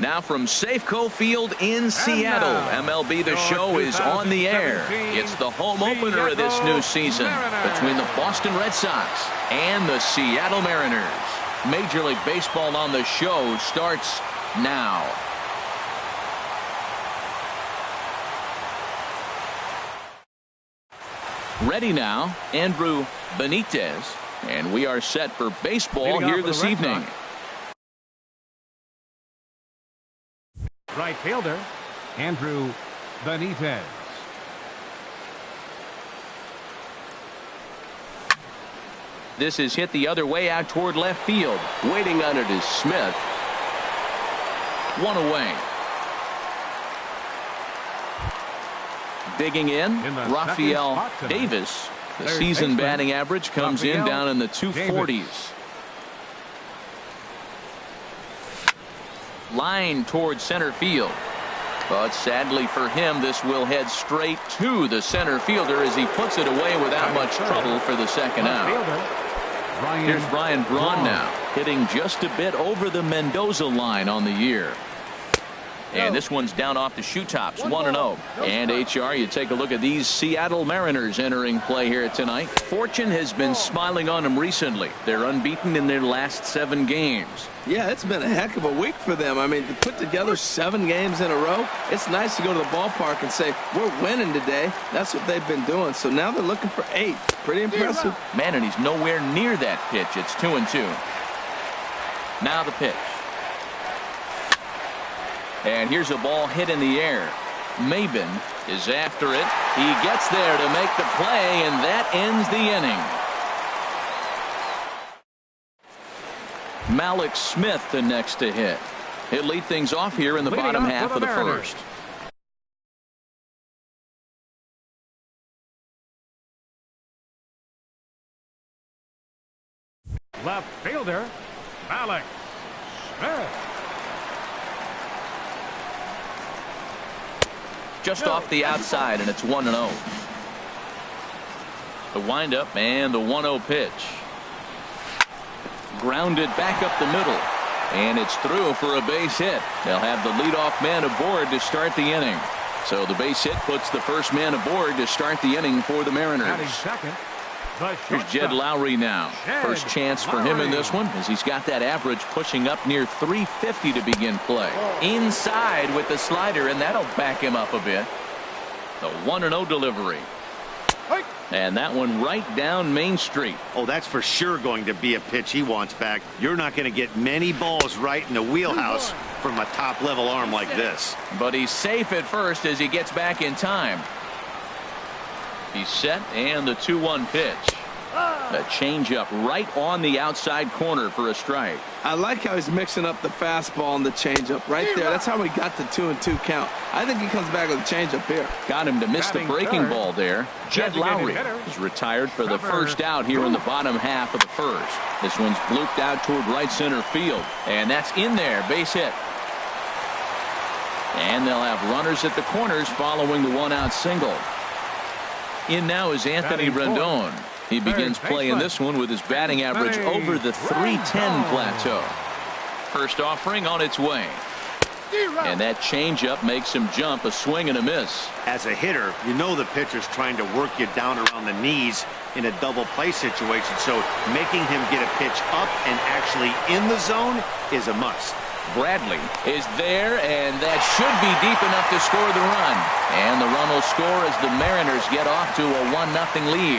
Now from Safeco Field in Seattle, MLB The Show is on the air. It's the home opener of this new season between the Boston Red Sox and the Seattle Mariners. Major League Baseball on the Show starts now. Ready now, Andrew Benitez, and we are set for baseball here this evening. Right fielder, Andrew Benitez. This is hit the other way out toward left field. Waiting on it is Smith. One away. Digging in Rafael Davis. The season batting average comes in down in the 240s. Line towards center field. But sadly for him, this will head straight to the center fielder as he puts it away without much trouble for the second out. Here's Ryan Braun now, hitting just a bit over the Mendoza line on the year. And this one's down off the shoe tops, 1-0. And HR, you take a look at these Seattle Mariners entering play here tonight. Fortune has been smiling on them recently. They're unbeaten in their last 7 games. Yeah, it's been a heck of a week for them. I mean, to put together 7 games in a row, it's nice to go to the ballpark and say, we're winning today. That's what they've been doing. So now they're looking for 8. Pretty impressive. Man, and he's nowhere near that pitch. It's 2-2. Now the pitch. And here's a ball hit in the air. Maben is after it. He gets there to make the play, and that ends the inning. Malik Smith the next to hit. He'll lead things off here in the bottom half of the first. Left fielder, Malik Smith. Just off the outside, and it's 1-0. The windup and the 1-0 pitch. Grounded back up the middle, and it's through for a base hit. They'll have the leadoff man aboard to start the inning. So the base hit puts the first man aboard to start the inning for the Mariners. Here's Jed Lowry now. First chance for him in this one, as he's got that average pushing up near 350 to begin play. Inside with the slider, and that'll back him up a bit. The 1-0 delivery. And that one right down Main Street. Oh, that's for sure going to be a pitch he wants back. You're not going to get many balls right in the wheelhouse from a top-level arm like this. But he's safe at first as he gets back in time. He's set, and the 2-1 pitch. A changeup right on the outside corner for a strike. I like how he's mixing up the fastball and the changeup right there. That's how we got the 2-2 count. I think he comes back with a changeup here. Got him to miss the breaking ball there. Jed Lowry is retired for the first out here in the bottom half of the first. This one's blooped out toward right center field, and that's in there, base hit. And they'll have runners at the corners following the 1-out single. In now is Anthony Rendon. He begins playing this one with his batting average over the 310 plateau. First offering on its way. And that changeup makes him jump, a swing and a miss. As a hitter, you know the pitcher's trying to work you down around the knees in a double play situation, so making him get a pitch up and actually in the zone is a must. Bradley is there, and that should be deep enough to score the run. And the run will score as the Mariners get off to a 1-0 lead.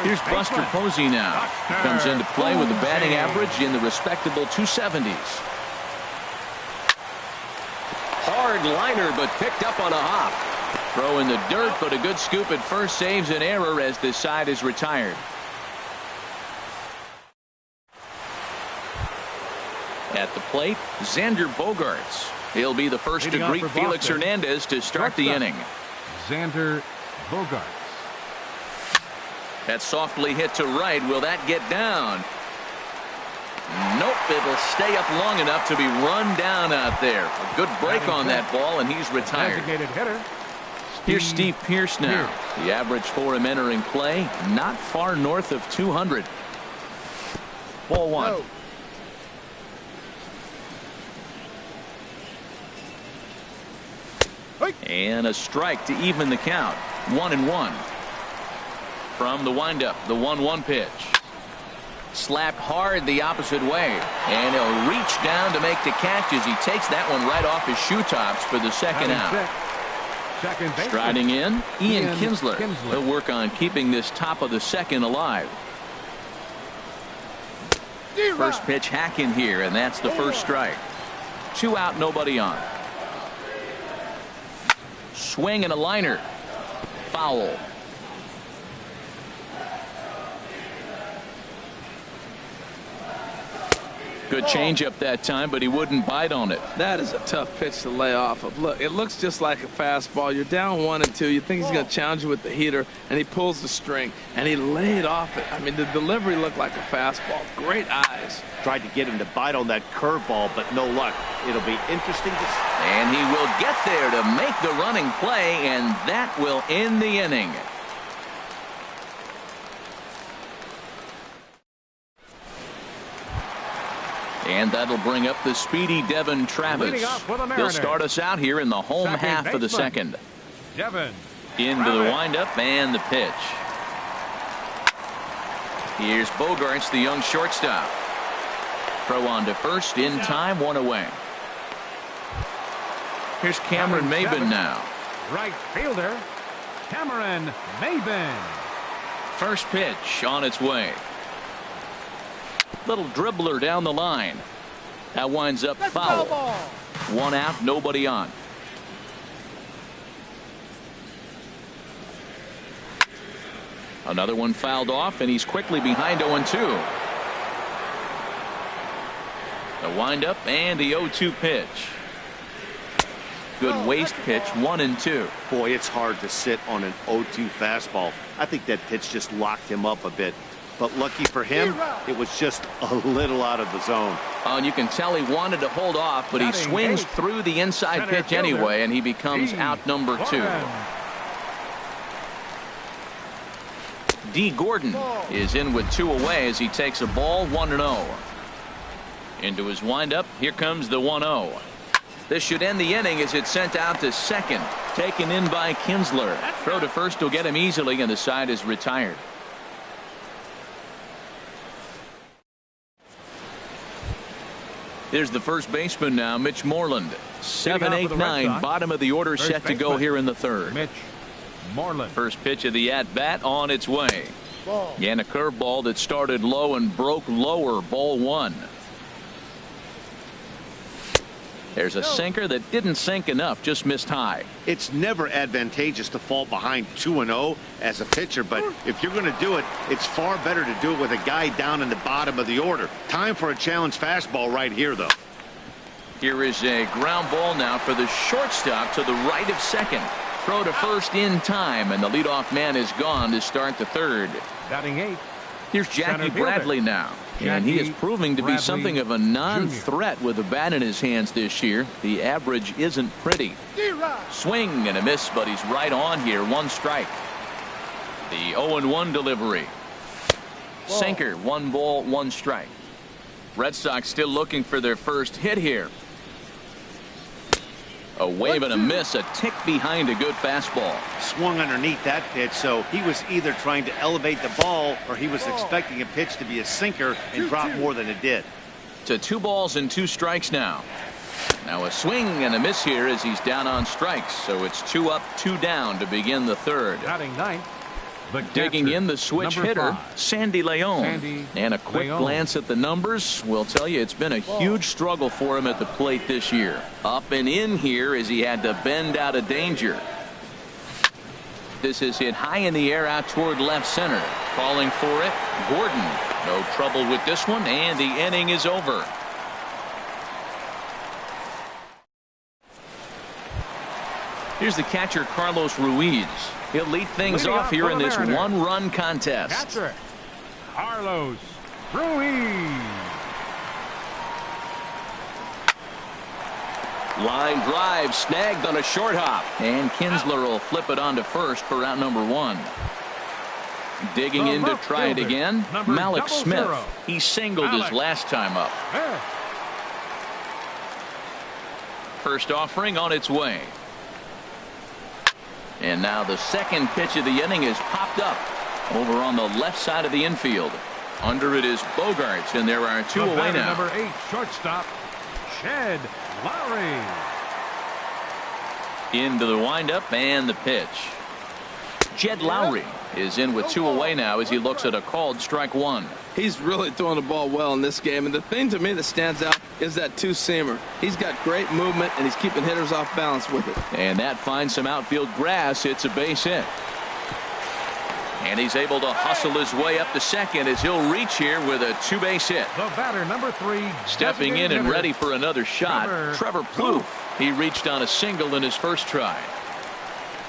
Here's Buster Posey now. He comes into play with a batting average in the respectable 270s. Hard liner, but picked up on a hop. Throw in the dirt, but a good scoop at first saves an error as this side is retired. At the plate, Xander Bogaerts. He'll be the first to greet Felix Hernandez to start the inning. Xander Bogaerts. That softly hit to right. Will that get down? Nope. It'll stay up long enough to be run down out there. A good break on that ball, and he's retired. Here's Steve Pearce now. The average for him entering play, not far north of 200. Ball 1. And a strike to even the count. 1-1. From the windup, the 1-1 pitch. Slapped hard the opposite way. And he'll reach down to make the catch as he takes that one right off his shoe tops for the second out. Striding in, Ian Kinsler. He'll work on keeping this top of the second alive. First pitch hack in here, and that's the first strike. 2 out, nobody on. Swing and a liner. Foul. Good changeup that time, but he wouldn't bite on it. That is a tough pitch to lay off of. Look, it looks just like a fastball. You're down 1-2. You think he's going to challenge you with the heater, and he pulls the string, and he laid off it. I mean, the delivery looked like a fastball. Great eyes. Tried to get him to bite on that curveball, but no luck. It'll be interesting to see. And he will get there to make the running play, and that will end the inning. And that'll bring up the speedy Devin Travis. He'll start us out here in the home half of the second. Devin Into the windup and the pitch. Here's Bogarts, the young shortstop. Throw on to first in time, 1 away. Here's Cameron Maben now. Right fielder, Cameron Maben. First pitch on its way. Little dribbler down the line. That winds up foul. 1 out, nobody on. Another one fouled off, and he's quickly behind 0-2. The windup and the 0-2 pitch. Good waist pitch, 1-2. Boy, it's hard to sit on an 0-2 fastball. I think that pitch just locked him up a bit. But lucky for him, it was just a little out of the zone. Oh, and you can tell he wanted to hold off, but he swings through the inside pitch anyway, and he becomes out number 2. D. Gordon is in with 2 away as he takes a ball, 1-0. Into his windup, here comes the 1-0. This should end the inning as it's sent out to second. Taken in by Kinsler. Throw to first will get him easily, and the side is retired. Here's the first baseman now, Mitch Moreland. 7, 8, 9, bottom of the order set to go here in the third. Mitch Moreland. First pitch of the at-bat on its way. And a curveball that started low and broke lower, ball 1. There's a sinker that didn't sink enough, just missed high. It's never advantageous to fall behind 2-0 as a pitcher, but if you're going to do it, it's far better to do it with a guy down in the bottom of the order. Time for a challenge fastball right here, though. Here is a ground ball now for the shortstop to the right of second. Throw to first in time, and the leadoff man is gone to start the third. Batting 8. Here's Jackie Bradley now. And he is proving to be something of a non-threat with a bat in his hands this year. The average isn't pretty. Swing and a miss, but he's right on here. 1 strike. The 0-1 delivery. Sinker, 1 ball, 1 strike. Red Sox still looking for their first hit here. A wave and a miss, a tick behind a good fastball. Swung underneath that pitch, so he was either trying to elevate the ball or he was expecting a pitch to be a sinker and drop more than it did. To 2 balls and 2 strikes now. Now a swing and a miss here as he's down on strikes, so it's 2 up, 2 down to begin the third. Batting 9th. Digging in the switch hitter, Sandy Leon. And a quick glance at the numbers will tell you it's been a huge struggle for him at the plate this year. Up and in here as he had to bend out of danger. This is hit high in the air out toward left center. Calling for it, Gordon. No trouble with this one, and the inning is over. Here's the catcher, Carlos Ruiz. He'll lead things off here in this 1-run contest. Catcher, Carlos Ruiz. Line drive snagged on a short hop. And Kinsler will flip it on to first for out number 1. Digging in to try it again, Malik Smith. He singled his last time up. First offering on its way. And now the second pitch of the inning is popped up over on the left side of the infield. Under it is Bogaerts, and there are two away now. Number 8, shortstop, Shed Lowry. Into the windup and the pitch. Jed Lowry is in with two away now as he looks at a called strike one. He's really throwing the ball well in this game, and the thing to me that stands out is that two-seamer. He's got great movement, and he's keeping hitters off balance with it. And that finds some outfield grass. It's a base hit. And he's able to hustle his way up to second as he'll reach here with a two-base hit. The batter, number 3. Stepping in and ready for another shot, Trevor Plouffe. He reached on a single in his first try.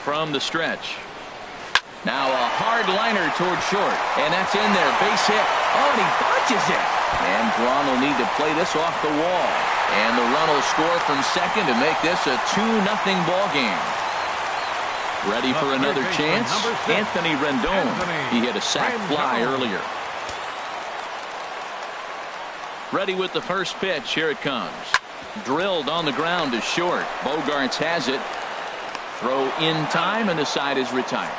From the stretch. Now a hard liner toward short, and that's in there. Base hit. Oh, and he dodges it. And Braun will need to play this off the wall. And the run will score from second to make this a 2-0 ball game. Ready for another chance? Anthony Rendon. He hit a sac fly earlier. Ready with the first pitch. Here it comes. Drilled on the ground to short. Bogaerts has it. Throw in time, and the side is retired.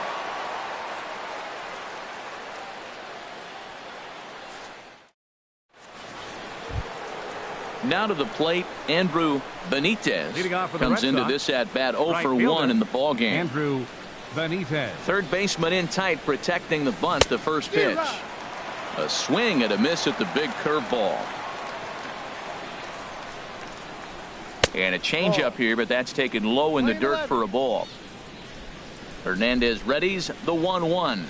Now to the plate, Andrew Benitez comes into this at bat 0 for 1 in the ball game. Andrew Benitez. Third baseman in tight, protecting the bunt. The first pitch, a swing and a miss at the big curveball, and a changeup here, but that's taken low in the dirt for a ball. Hernandez readies the 1-1.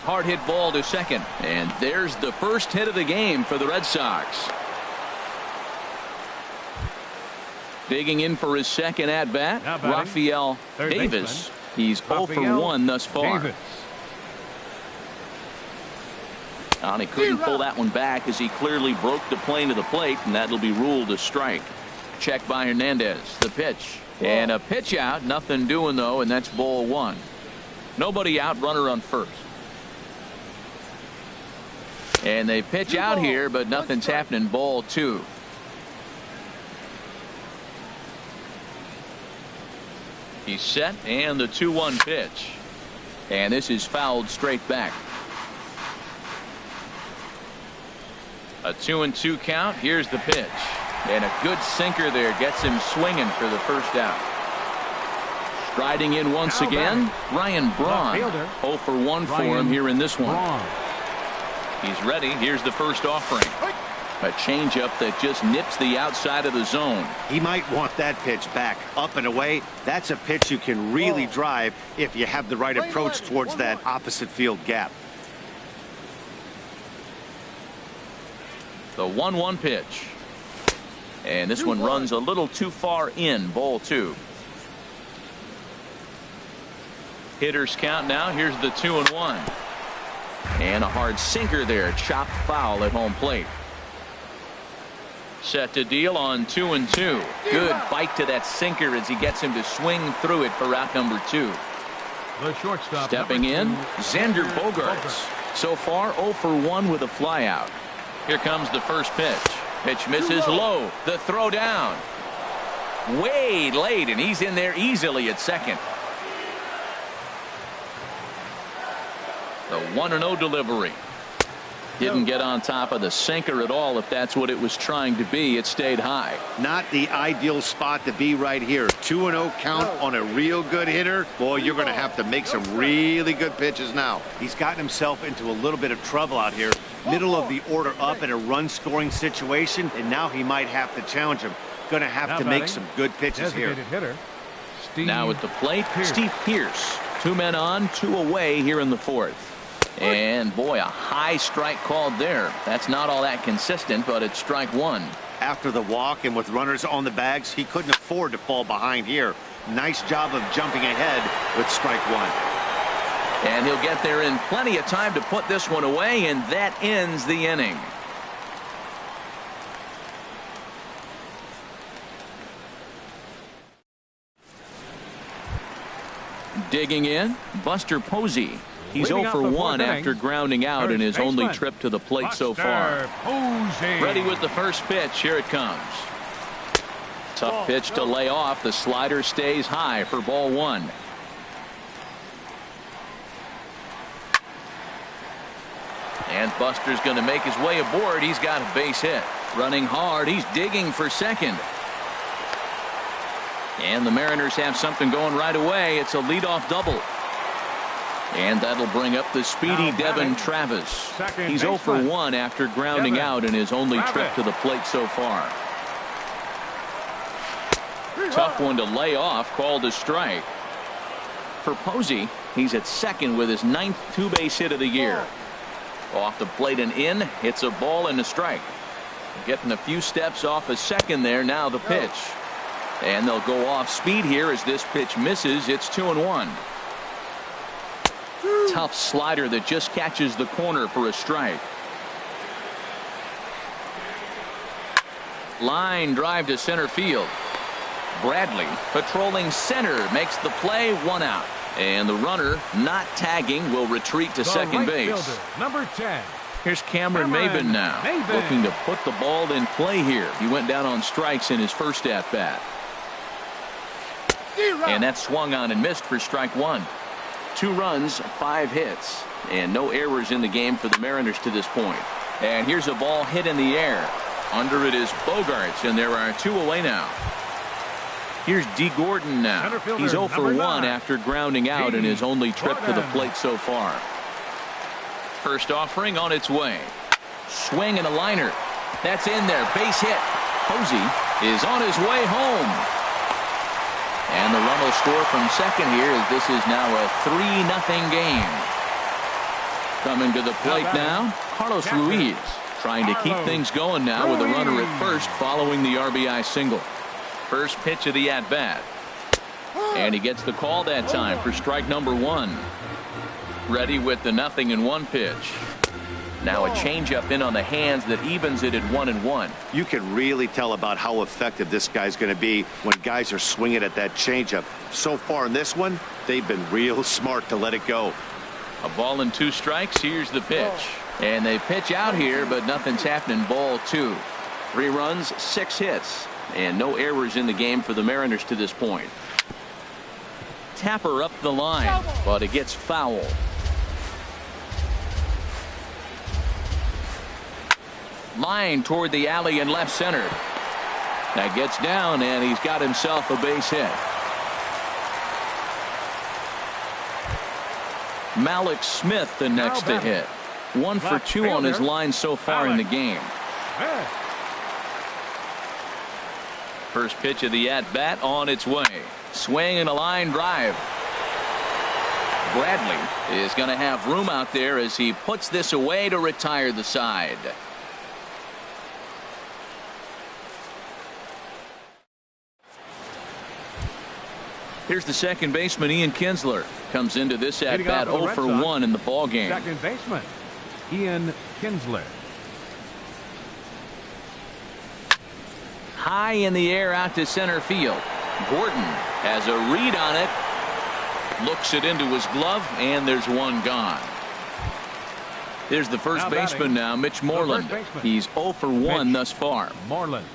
Hard hit ball to second, and there's the first hit of the game for the Red Sox. Digging in for his second at-bat, Rafael Davis. He's 0 for 1 thus far. And he couldn't pull that one back as he clearly broke the plane to the plate, and that'll be ruled a strike. Check by Hernandez. The pitch. And a pitch out. Nothing doing, though, and that's ball one. Nobody out, runner on first. And they pitch out here, but nothing's happening. Ball two. He's set, and the 2-1 pitch. And this is fouled straight back. A 2-2 count. Here's the pitch. And a good sinker there gets him swinging for the first out. Striding in once again, Ryan Braun. 0 for 1 for him here in this one. He's ready. Here's the first offering. A changeup that just nips the outside of the zone. He might want that pitch back up and away. That's a pitch you can really drive if you have the right approach towards that opposite field gap. The 1-1 pitch. And this one runs a little too far in. Ball two. Hitters count now. Here's the 2-1. And a hard sinker there. Chopped foul at home plate. Set to deal on 2-2. Good bite to that sinker as he gets him to swing through it for out number 2. The shortstop. Stepping in, Xander Bogaerts. So far 0 for 1 with a flyout. Here comes the first pitch. Pitch misses low. The throw down. Way late, and he's in there easily at second. The 1-0 delivery. Didn't get on top of the sinker at all. If that's what it was trying to be, it stayed high. Not the ideal spot to be right here. 2-0 count on a real good hitter. Boy, you're going to have to make some really good pitches now. He's gotten himself into a little bit of trouble out here. Middle of the order up in a run-scoring situation, and now he might have to challenge him. Going to have to make some good pitches here. Now at the plate, Steve Pearce. 2 men on, 2 away here in the fourth. And boy, a high strike called there. That's not all that consistent, but it's strike one. After the walk and with runners on the bags, he couldn't afford to fall behind here. Nice job of jumping ahead with strike one. And he'll get there in plenty of time to put this one away, and that ends the inning. Digging in, Buster Posey. He's 0 for 1 after grounding out in his only trip to the plate so far. Ready with the first pitch. Here it comes. Tough pitch to lay off. The slider stays high for ball one. And Buster's going to make his way aboard. He's got a base hit. Running hard. He's digging for second. And the Mariners have something going right away. It's a leadoff double. And that'll bring up the speedy Devin Travis. He's 0 for 1 after grounding out in his only trip to the plate so far. Tough one to lay off, called a strike. For Posey, he's at second with his 9th two-base hit of the year. Off the plate and in, hits a ball and a strike. Getting a few steps off a second there. Now the pitch. And they'll go off speed here as this pitch misses. It's 2-1. Tough slider that just catches the corner for a strike. Line drive to center field. Bradley patrolling center makes the play, 1 out. And the runner not tagging will retreat to second base. Fielder, number 10. Here's Cameron Maybin now, looking to put the ball in play here. He went down on strikes in his first at bat. And that swung on and missed for strike 1. 2 runs, 5 hits, and no errors in the game for the Mariners to this point. And here's a ball hit in the air. Under it is Bogarts, and there are 2 away now. Here's D. Gordon now. He's 0 for 1 after grounding out in his only trip to the plate so far. First offering on its way. Swing and a liner. That's in there. Base hit. Posey is on his way home. And the run will score from second here as this is now a 3-0 game. Coming to the plate now, Carlos Ruiz, trying to keep things going now with a runner at first following the RBI single. First pitch of the at-bat. And he gets the call that time for strike number 1. Ready with the 0-1 pitch. Now a changeup in on the hands that evens it at 1-1. You can really tell about how effective this guy's going to be when guys are swinging at that changeup. So far in this one, they've been real smart to let it go. A ball and 2 strikes. Here's the pitch. And they pitch out here, but nothing's happening. Ball 2. 3 runs, 6 hits, and no errors in the game for the Mariners to this point. Tapper up the line, but it gets foul. Line toward the alley in left center. That gets down, and he's got himself a base hit. Malik Smith the next to hit. 1 for 2 on his line so far in the game. First pitch of the at-bat on its way. Swing and a line drive. Bradley is going to have room out there as he puts this away to retire the side. Here's the second baseman, Ian Kinsler. Comes into this at-bat 0 for 1 in the ball game. Second baseman, Ian Kinsler. High in the air out to center field. Gordon has a read on it. Looks it into his glove, and there's 1 gone. Here's the first baseman now, Mitch Moreland. He's 0 for 1 thus far. Moreland.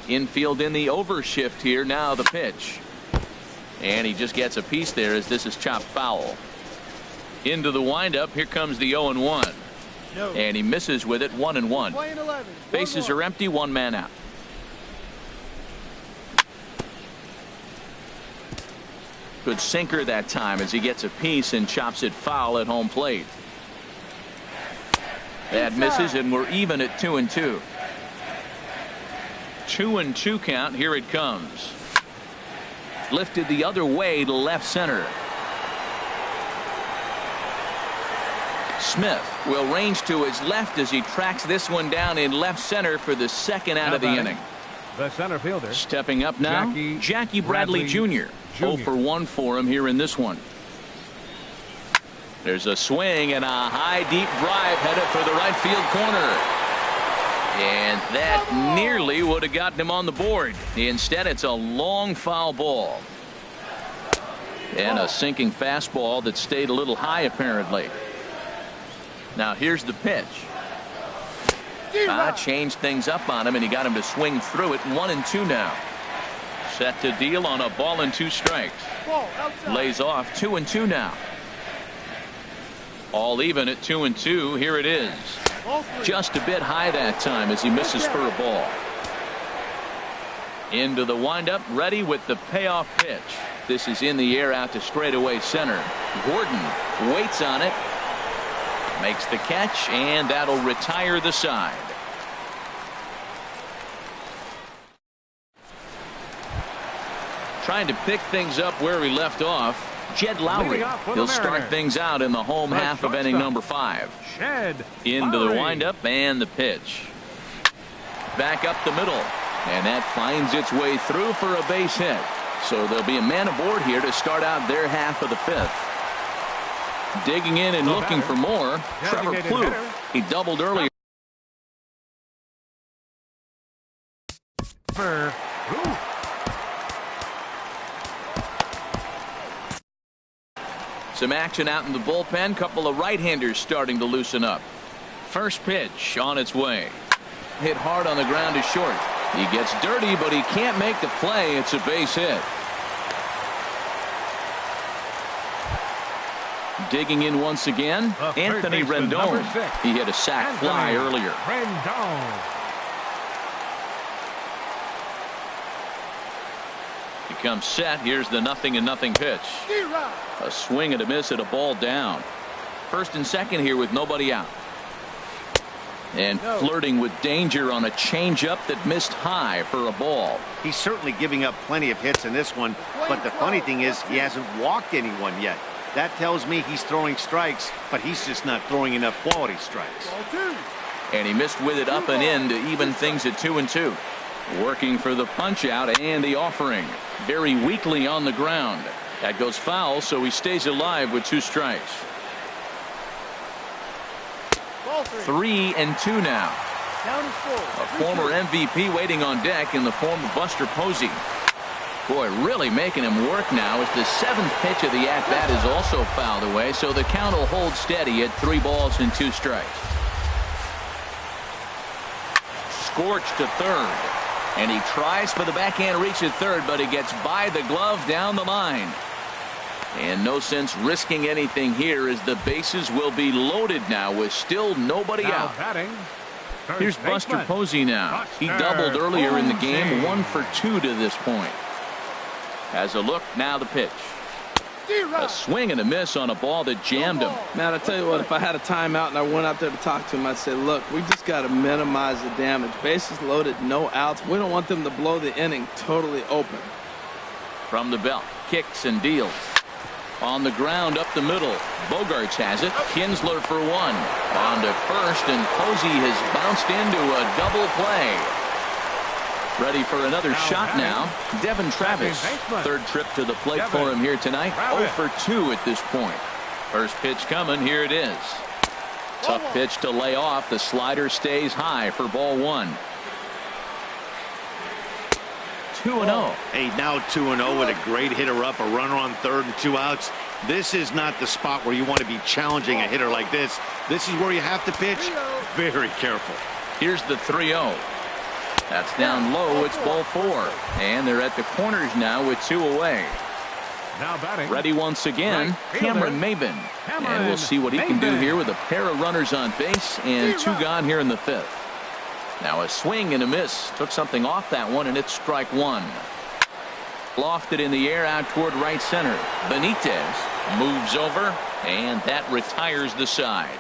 Infield in the overshift here. Now the pitch. And he just gets a piece there as this is chopped foul. Into the windup. Here comes the 0-1. And he misses with it. 1-1. Bases are empty. 1 man out. Good sinker that time as he gets a piece and chops it foul at home plate. That misses, and we're even at 2-2. 2-2 count. Here it comes. Lifted the other way to left center. Smith will range to his left as he tracks this one down in left center for the second out of the inning. The center fielder. Stepping up now, Jackie Bradley Jr. 0 for 1 for him here in this one. There's a swing and a high deep drive headed for the right field corner. And that nearly would have gotten him on the board. Instead, it's a long foul ball. And a sinking fastball that stayed a little high apparently. Now here's the pitch. Changed things up on him, and he got him to swing through it. 1-2 now. Set to deal on a ball and 2 strikes. Lays off. 2-2 now. All even at 2-2. Here it is. Just a bit high that time as he misses for a ball. Into the windup, ready with the payoff pitch. This is in the air out to straightaway center. Gordon waits on it, makes the catch, and that'll retire the side. Trying to pick things up where he left off. Jed Lowry. He'll start things out in the home half of inning number 5. Into the windup and the pitch. Back up the middle. And that finds its way through for a base hit. So there'll be a man aboard here to start out their half of the 5th. Digging in and looking for more. Trevor Plouffe. He doubled earlier. Some action out in the bullpen. Couple of right-handers starting to loosen up. First pitch on its way. Hit hard on the ground to short. He gets dirty, but he can't make the play. It's a base hit. Digging in once again, Anthony Rendon. He hit a sac fly earlier. He comes set. Here's the 0-0 pitch. A swing and a miss at a ball down. First and second here with nobody out. And flirting with danger on a changeup that missed high for a ball. He's certainly giving up plenty of hits in this one, but the funny thing is he hasn't walked anyone yet. That tells me he's throwing strikes, but he's just not throwing enough quality strikes. And he missed with it up and in to even things at 2-2. Working for the punch out and the offering. Very weakly on the ground. That goes foul, so he stays alive with 2 strikes. 3-2 now. A former MVP waiting on deck in the form of Buster Posey. Boy, really making him work now as the 7th pitch of the at-bat is also fouled away, so the count will hold steady at 3 balls and 2 strikes. Scorched to third. And he tries for the backhand reach at third, but he gets by the glove down the line. And no sense risking anything here as the bases will be loaded now with still nobody out. Here's Buster Posey now. He doubled earlier in the game, 1 for 2 to this point. Has a look, now the pitch. A swing and a miss on a ball that jammed him. Man, I tell you what, if I had a timeout and I went out there to talk to him, I'd say, look, we just got to minimize the damage. Bases loaded, no outs. We don't want them to blow the inning totally open. From the belt, kicks and deals. On the ground up the middle. Bogarts has it. Kinsler for 1. On to first, and Posey has bounced into a double play. Ready for another shot now. Devin Travis. 3rd trip to the plate for him here tonight. 0 for 2 at this point. First pitch coming. Here it is. Tough pitch to lay off. The slider stays high for ball 1. 2-0. Hey, now 2-0 with a great hitter up, a runner on third and 2 outs. This is not the spot where you want to be challenging a hitter like this. This is where you have to pitch very careful. Here's the 3-0. That's down low. It's ball 4. And they're at the corners now with 2 away. Now batting. Ready once again, Cameron Maybin. And we'll see what he can do here with a pair of runners on base and 2 gone here in the 5th. Now a swing and a miss. Took something off that one, and it's strike 1. Lofted in the air out toward right center. Benitez moves over, and that retires the side.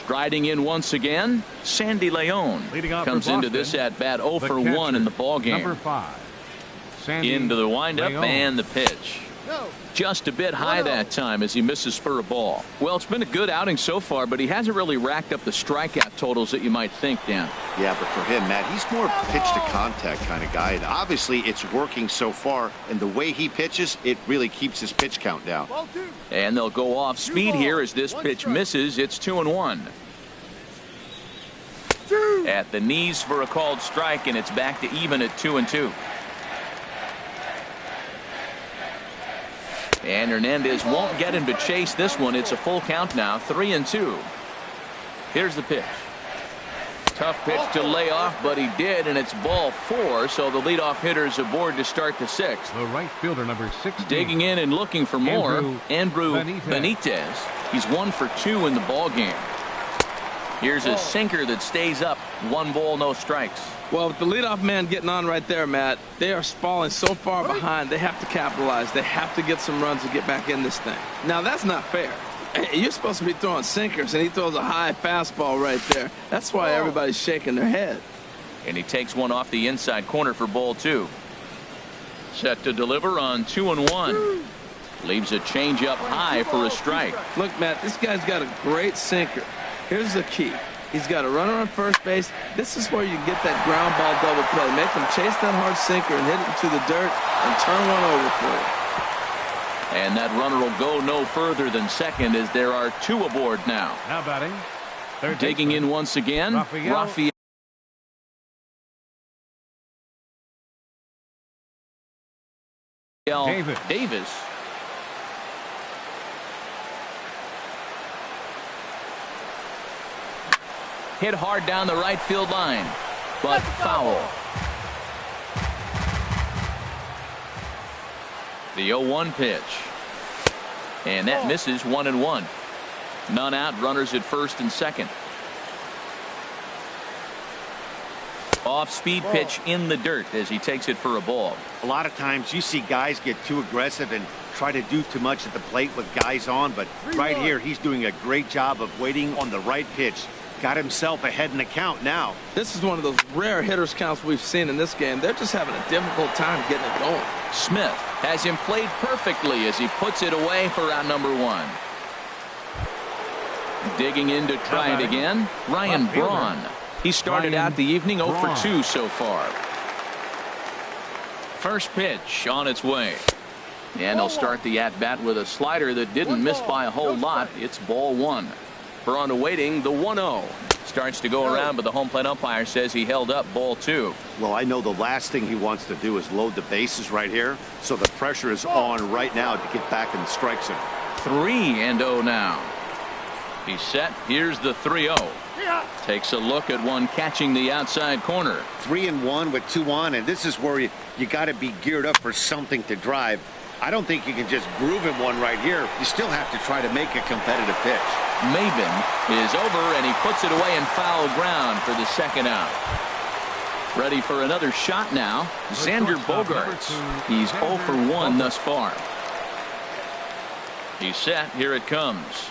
Striding in once again, Sandy Leon comes into this at bat 0 for 1 in the ball game. Number 5. Sandy into the windup Leon. and the pitch. Just a bit high that time as he misses for a ball. Well, it's been a good outing so far, but he hasn't really racked up the strikeout totals that you might think, Dan. Yeah, but for him, Matt, he's more pitch to contact kind of guy, and obviously it's working so far, and the way he pitches, it really keeps his pitch count down. And they'll go off speed here as this pitch misses. It's 2-1. At the knees for a called strike, and it's back to even at 2-2. And Hernandez won't get him to chase this one. It's a full count now, 3-2. Here's the pitch. Tough pitch to lay off, but he did, and it's ball 4, so the leadoff hitter is aboard to start the 6th. The right fielder, number 16. Digging in and looking for more, Andrew Benitez. He's 1 for 2 in the ball game. Here's a sinker that stays up. 1 ball, no strikes. Well, with the leadoff man getting on right there, Matt, they are falling so far behind, they have to capitalize. They have to get some runs to get back in this thing. Now, that's not fair. You're supposed to be throwing sinkers, and he throws a high fastball right there. That's why everybody's shaking their head. And he takes one off the inside corner for ball 2. Set to deliver on 2-1. Leaves a changeup high for a strike. Look, Matt, this guy's got a great sinker. Here's the key. He's got a runner on first base. This is where you get that ground ball double play. Make him chase that hard sinker and hit it into the dirt and turn one over for you. And that runner will go no further than second as there are 2 aboard now. Now batting. Digging in once again, Rafael. Davis. Hit hard down the right field line, but foul. The 0-1 pitch. And that misses 1-1. None out, runners at first and second. Off-speed pitch in the dirt as he takes it for a ball. A lot of times you see guys get too aggressive and try to do too much at the plate with guys on, but right here he's doing a great job of waiting on the right pitch. Got himself ahead in the count now. This is one of those rare hitters counts we've seen in this game. They're just having a difficult time getting it going. Smith has him played perfectly as he puts it away for out number 1. Digging in to try it again, Ryan Braun. He started out the evening 0 for 2 so far. First pitch on its way. And they'll start the at-bat with a slider that didn't miss by a whole lot. It's ball 1. Braun awaiting the 1-0. Starts to go around, but the home plate umpire says he held up ball 2. Well, I know the last thing he wants to do is load the bases right here, so the pressure is on right now to get back in the strike zone. 3-0 now. He's set. Here's the 3-0. Takes a look at one catching the outside corner. 3-1 with 2 on, and this is where you got to be geared up for something to drive. I don't think you can just groove him one right here. You still have to try to make a competitive pitch. Maben is over, and he puts it away in foul ground for the second out. Ready for another shot now. Xander Bogaerts. He's 0 for 1 thus far. He's set. Here it comes.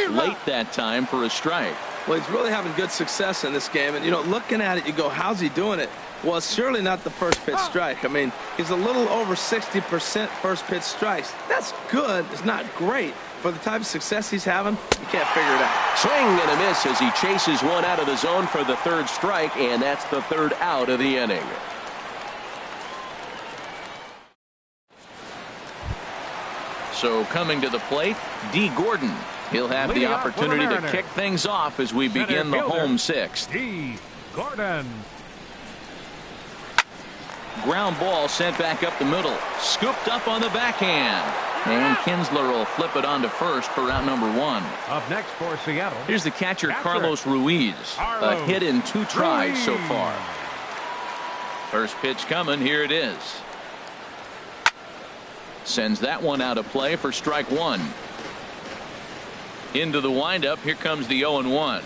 Late that time for a strike. Well, he's really having good success in this game. And, you know, looking at it, you go, how's he doing it? Well, it's surely not the first pitch strike. I mean, he's a little over 60% first pitch strikes. That's good. It's not great. For the type of success he's having, you can't figure it out. Swing and a miss as he chases one out of the zone for the 3rd strike, and that's the 3rd out of the inning. So coming to the plate, D. Gordon. He'll have the opportunity to kick things off as we begin the home 6th. D. Gordon. Ground ball sent back up the middle. Scooped up on the backhand. And Kinsler will flip it on to first for out number 1. Up next for Seattle. Here's the catcher, Carlos Ruiz. A hit in 2 tries so far. First pitch coming. Here it is. Sends that one out of play for strike 1. Into the windup. Here comes the 0-1.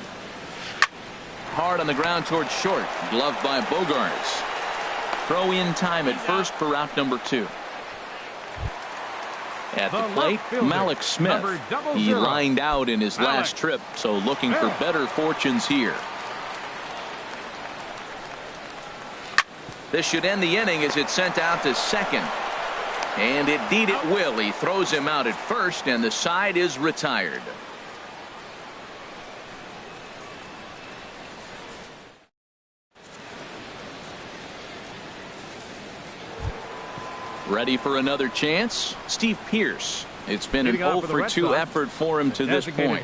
Hard on the ground towards short. Gloved by Bogaerts. Throw in time at first for out number 2. At the plate, Malik Smith. He lined out in his last trip, so looking for better fortunes here. This should end the inning as it's sent out to second. And indeed it will. He throws him out at first, and the side is retired. Ready for another chance? Steve Pearce. It's been an 0 for 2 effort for him to this point.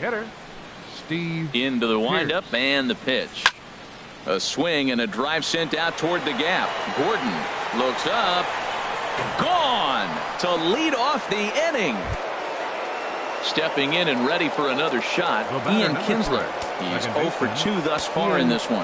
Into the windup and the pitch. A swing and a drive sent out toward the gap. Gordon looks up. Gone to lead off the inning. Stepping in and ready for another shot, Ian Kinsler. He's 0 for 2 thus far in this one.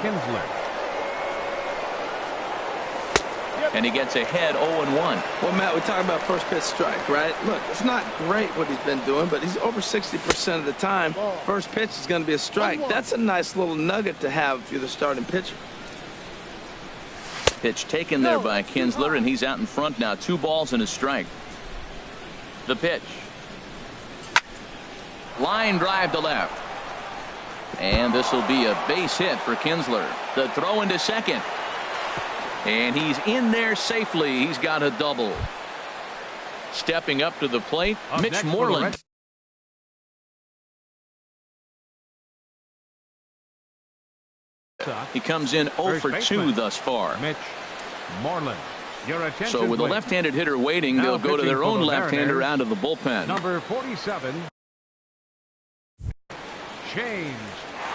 And he gets ahead 0-1. Well, Matt, we talk about first pitch strike, right? Look, it's not great what he's been doing, but he's over 60% of the time. First pitch is going to be a strike. That's a nice little nugget to have if you're the starting pitcher. Pitch taken there by Kinsler, and he's out in front now. 2 balls and a strike. The pitch. Line drive to left. And this will be a base hit for Kinsler. The throw into second. And he's in there safely. He's got a double. Stepping up to the plate, Mitch Moreland. He comes in 0 for 2 thus far. Mitch Moreland. So with a left-handed hitter waiting, they'll go to their own left-hander out of the bullpen. Number 47, James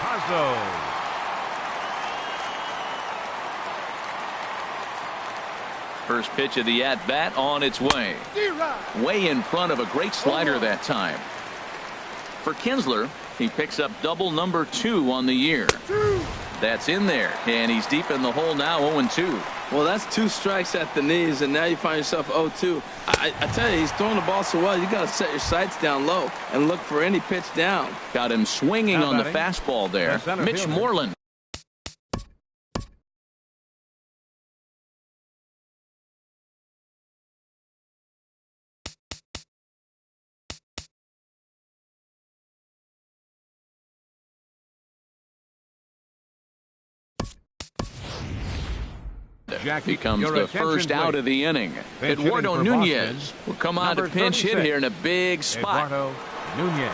Cosmo. First pitch of the at-bat on its way. Way in front of a great slider that time. For Kinsler, he picks up double number 2 on the year. That's in there, and he's deep in the hole now, 0-2. Well, that's 2 strikes at the knees, and now you find yourself 0-2. I tell you, he's throwing the ball so well, you got to set your sights down low and look for any pitch down. Got him swinging on the fastball there. Mitch Moreland. Jackie, becomes the first out of the inning. Eduardo Nunez will come on to pinch hit here in a big spot. Eduardo Nunez.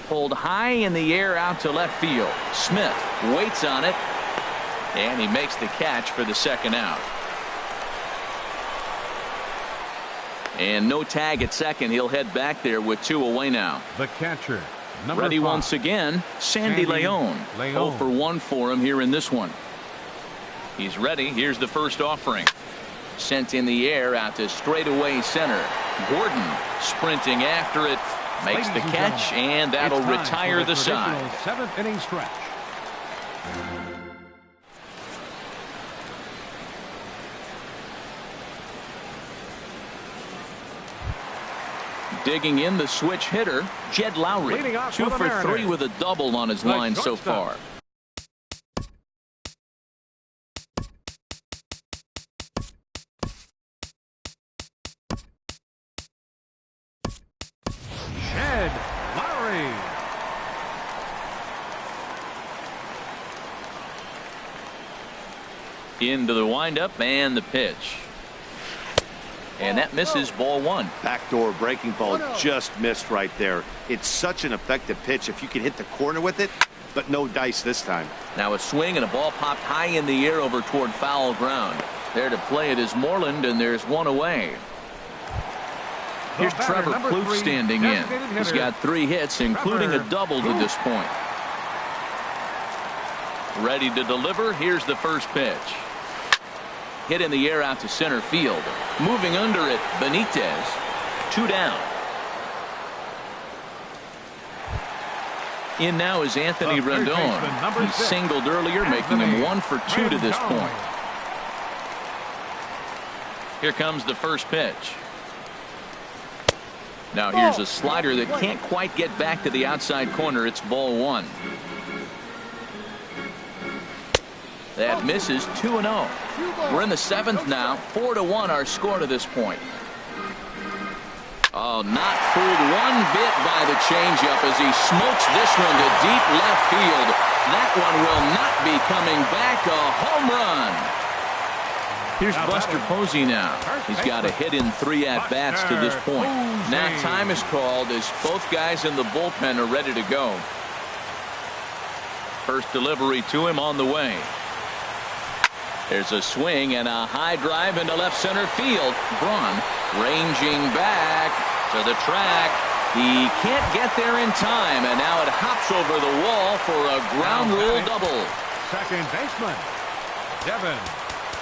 Pulled high in the air out to left field. Smith waits on it, and he makes the catch for the second out. And no tag at second. He'll head back there with 2 away now. The catcher, number ready 5. once again, Sandy Leon. 0 for 1 for him here in this one. He's ready. Here's the first offering. Sent in the air out to straightaway center. Gordon sprinting after it. Makes the catch, and that'll retire the side. 7th inning stretch. Digging in the switch hitter, Jed Lowry. 2 for 3 with a double on his line so far. Jed Lowry. Into the windup and the pitch. And that misses, ball 1. Backdoor breaking ball just missed right there. It's such an effective pitch if you can hit the corner with it, but no dice this time. Now a swing and a ball popped high in the air over toward foul ground. There to play it is Moreland, and there's 1 away. Here's Trevor Plouffe standing in. He's got 3 hits, including a double to this point. Ready to deliver. Here's the first pitch. Hit in the air out to center field. Moving under it, Benitez. 2 down. In now is Anthony Rendon. He singled earlier, making him 1 for 2 to this point. Here comes the first pitch. Now here's a slider that can't quite get back to the outside corner. It's ball 1. That misses, 2-0. We're in the 7th now. 4-1 our score to this point. Oh, not fooled one bit by the changeup as he smokes this one to deep left field. That one will not be coming back. A home run. Here's Buster Posey now. He's got a hit in 3 at-bats to this point. Now time is called as both guys in the bullpen are ready to go. First delivery to him on the way. There's a swing and a high drive into left center field. Braun ranging back to the track. He can't get there in time, and now it hops over the wall for a ground rule double. Second baseman, Devin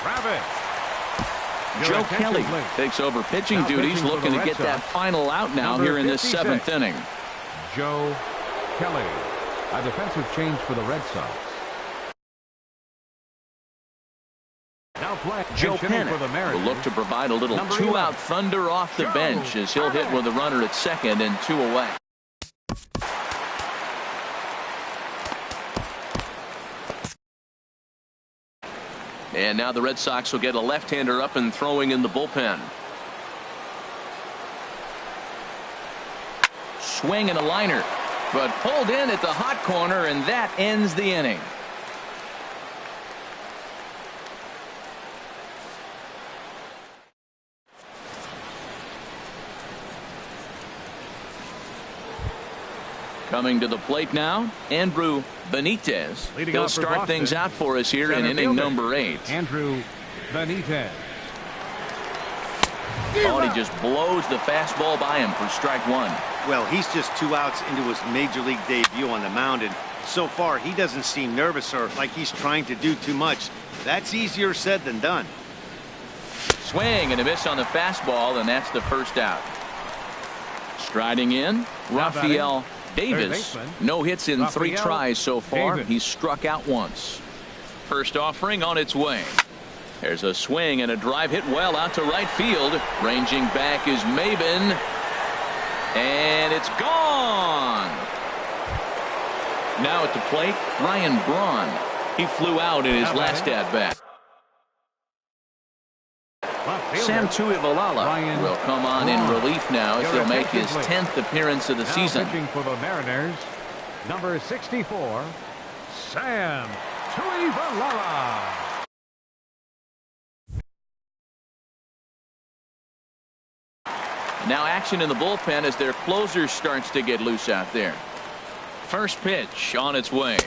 Rabbit. Joe Kelly takes over pitching duties, looking to get that final out now here in this 7th inning. Joe Kelly, a defensive change for the Red Sox. Now play Joe Penn will look to provide a little two-out thunder off the bench as he'll hit with a runner at second and 2 away. And now the Red Sox will get a left-hander up and throwing in the bullpen. Swing and a liner, but pulled in at the hot corner, and that ends the inning. Coming to the plate now, Andrew Benitez. He'll start things out for us here in inning number 8. Andrew Benitez. Oh, and he just blows the fastball by him for strike 1. Well, he's just 2 outs into his major league debut on the mound, and so far he doesn't seem nervous or like he's trying to do too much. That's easier said than done. Swing and a miss on the fastball, and that's the first out. Striding in, Rafael Davis. No hits in 3 tries so far. He's struck out once. First offering on its way. There's a swing and a drive hit well out to right field. Ranging back is Maben. And it's gone. Now at the plate, Ryan Braun. He flew out in his last at-bat. Sam Tuivalala will come on in relief now as he'll make his 10th appearance of the season. Pitching for the Mariners, number 64, Sam Tuivalala. Now action in the bullpen as their closer starts to get loose out there. First pitch on its way.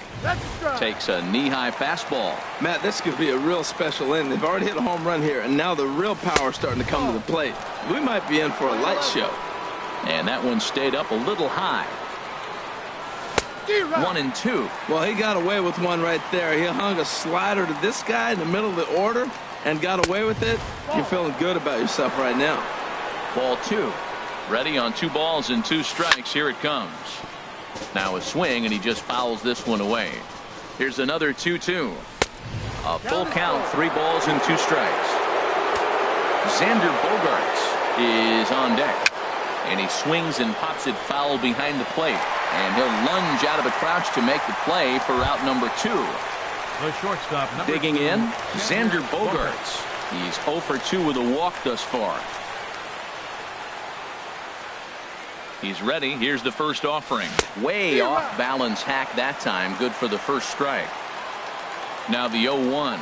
Takes a knee-high fastball. Matt, this could be a real special inning. They've already hit a home run here, and now the real power is starting to come to the plate. We might be in for a light show. And that one stayed up a little high. 1-2. Well, he got away with one right there. He hung a slider to this guy in the middle of the order and got away with it. You're feeling good about yourself right now. Ball 2. Ready on 2 balls and 2 strikes. Here it comes. Now a swing, and he just fouls this one away. Here's another 2-2. A full count, 3 balls and 2 strikes. Xander Bogaerts is on deck. And he swings and pops it foul behind the plate. And he'll lunge out of the crouch to make the play for out number 2. The shortstop, digging in, Xander Bogaerts. He's 0 for 2 with a walk thus far. He's ready. Here's the first offering. Way off balance hack that time. Good for the first strike. Now the 0-1.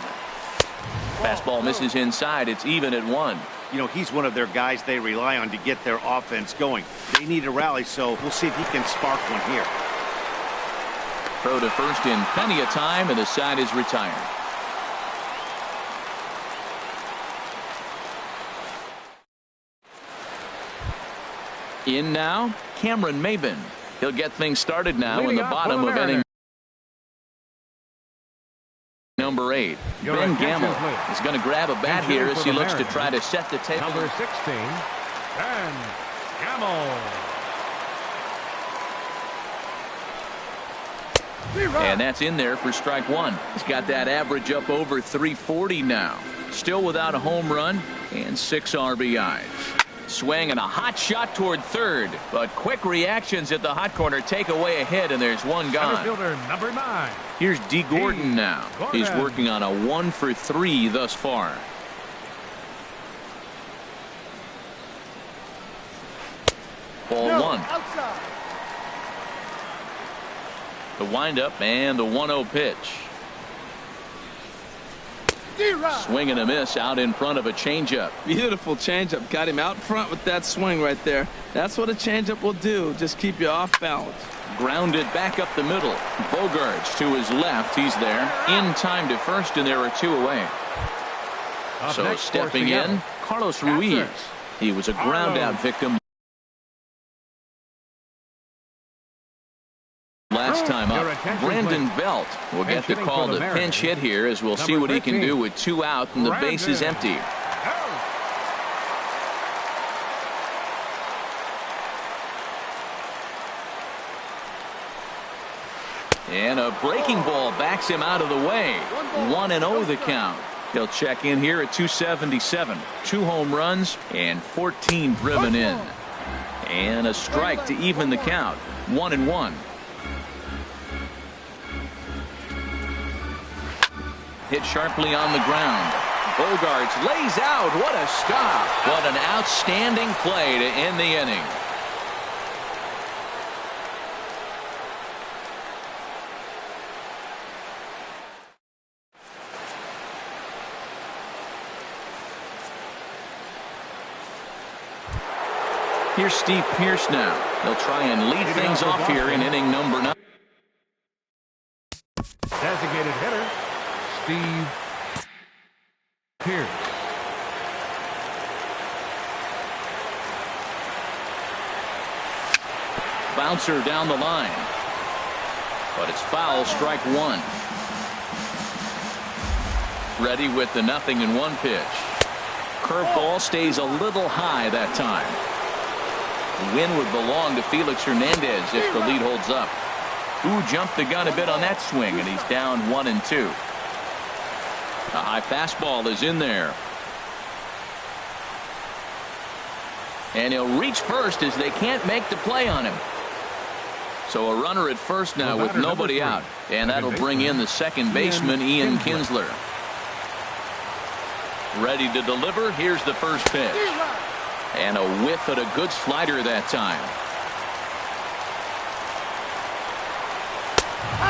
Fastball misses inside. It's even at 1. You know, he's one of their guys they rely on to get their offense going. They need a rally, so we'll see if he can spark one here. Throw to first in plenty of time, and the side is retired. In now, Cameron Maben. He'll get things started now in the bottom of inning number 8. Ben Gamble is going to grab a bat here as he looks to try to set the table. Number 16, Ben Gamble. And that's in there for strike 1. He's got that average up over 340 now. Still without a home run and 6 RBIs. Swing and a hot shot toward third, but quick reactions at the hot corner take away a hit, and there's one gone. Fielder, number 9. Here's D. Gordon now. He's working on a 1 for 3 thus far. Ball 1. Outside. The windup and the 1-0 pitch. Swing and a miss out in front of a changeup. Beautiful changeup. Got him out front with that swing right there. That's what a changeup will do. Just keep you off balance. Grounded back up the middle. Bogaerts to his left. He's there in time to first, and there are 2 away. So stepping in, Carlos Ruiz. He was a ground out victim. Last time up, Brandon Belt will get the call to pinch hit here, as we'll see what he can do with 2 out and the base is empty. And a breaking ball backs him out of the way. 1-0 the count. He'll check in here at 277. 2 home runs and 14 driven in. And a strike to even the count. 1-1. Hit sharply on the ground. Bogarts lays out. What a stop. What an outstanding play to end the inning. Here's Steve Pearce now. They'll try and lead things off here in inning number 9. Designated hitter, Steve Pearce. Bouncer down the line. But it's foul, strike 1. Ready with the 0-1 pitch. Curveball stays a little high that time. The win would belong to Felix Hernandez if the lead holds up. Who jumped the gun a bit on that swing, and he's down 1-2. A high fastball is in there. And he'll reach first as they can't make the play on him. So a runner at first now with nobody out. And that'll bring in the second baseman, Ian Kinsler. Ready to deliver. Here's the first pitch. And a whiff at a good slider that time.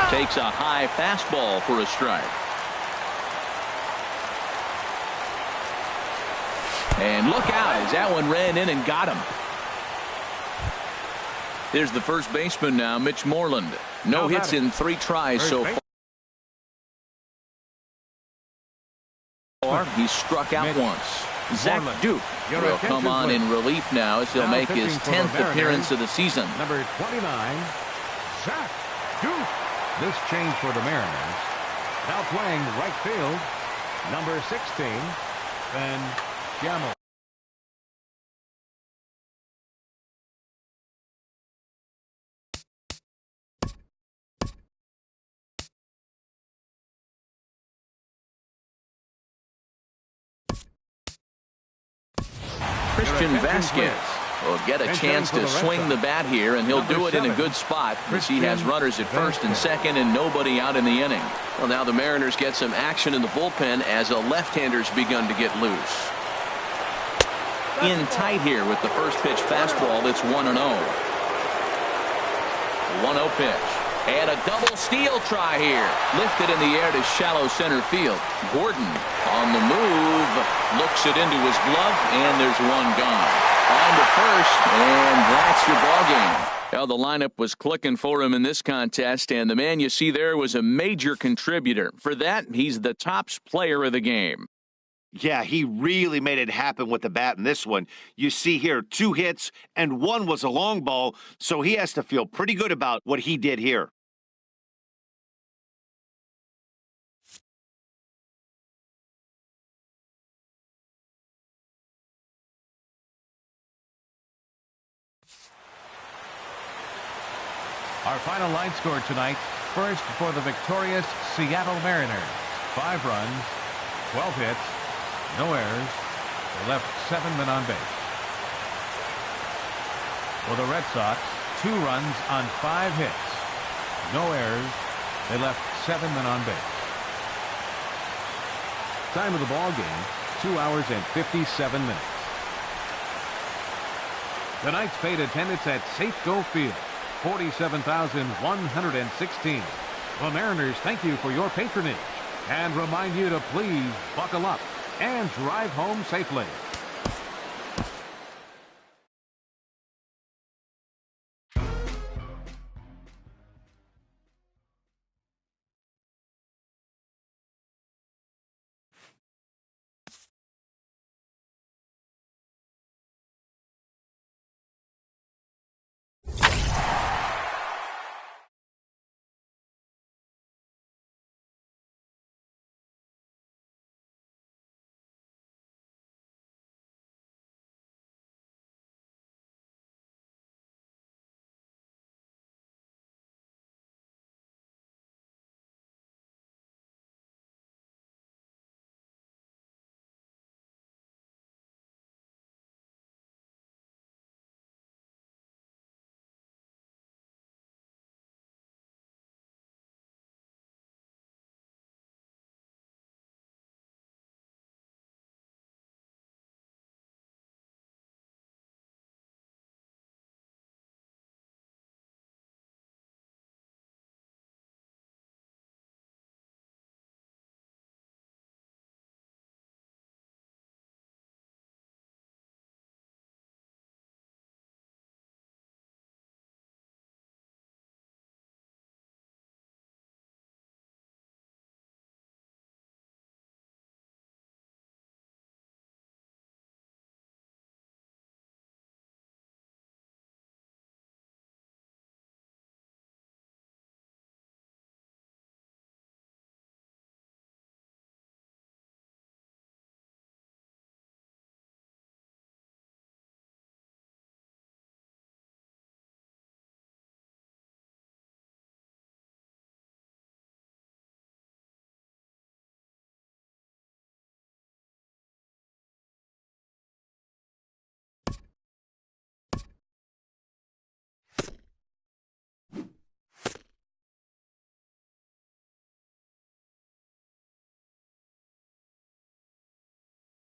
Takes a high fastball for a strike. And look out as that one ran in and got him. There's the first baseman now, Mitch Moreland. No hits in 3 tries so far. He's struck out once. Zach Duke will come on in relief now as he'll make his 10th appearance of the season. Number 29, Zach Duke. This change for the Mariners. Now playing right field, number 16, Ben Gamel. Christian Vasquez will get a chance to swing the bat here, and he'll do it in a good spot as he has runners at first and second and nobody out in the inning. Well, now the Mariners get some action in the bullpen as a left-hander's begun to get loose. In tight here with the first pitch fastball. It's 1-0. 1-0 pitch. And a double steal try here. Lifted in the air to shallow center field. Gordon on the move. Looks it into his glove, and there's one gone. On to first, and that's your ballgame. Well, the lineup was clicking for him in this contest, and the man you see there was a major contributor. For that, he's the tops player of the game. Yeah, he really made it happen with the bat in this one. You see here 2 hits, and 1 was a long ball, so he has to feel pretty good about what he did here. Our final line score tonight. First for the victorious Seattle Mariners. 5 runs, 12 hits, no errors. They left 7 men on base. For the Red Sox, 2 runs on 5 hits, no errors. They left 7 men on base. Time of the ball game, 2 hours and 57 minutes. Tonight's paid attendance at Safeco Field, 47,116. The Mariners thank you for your patronage and remind you to please buckle up and drive home safely.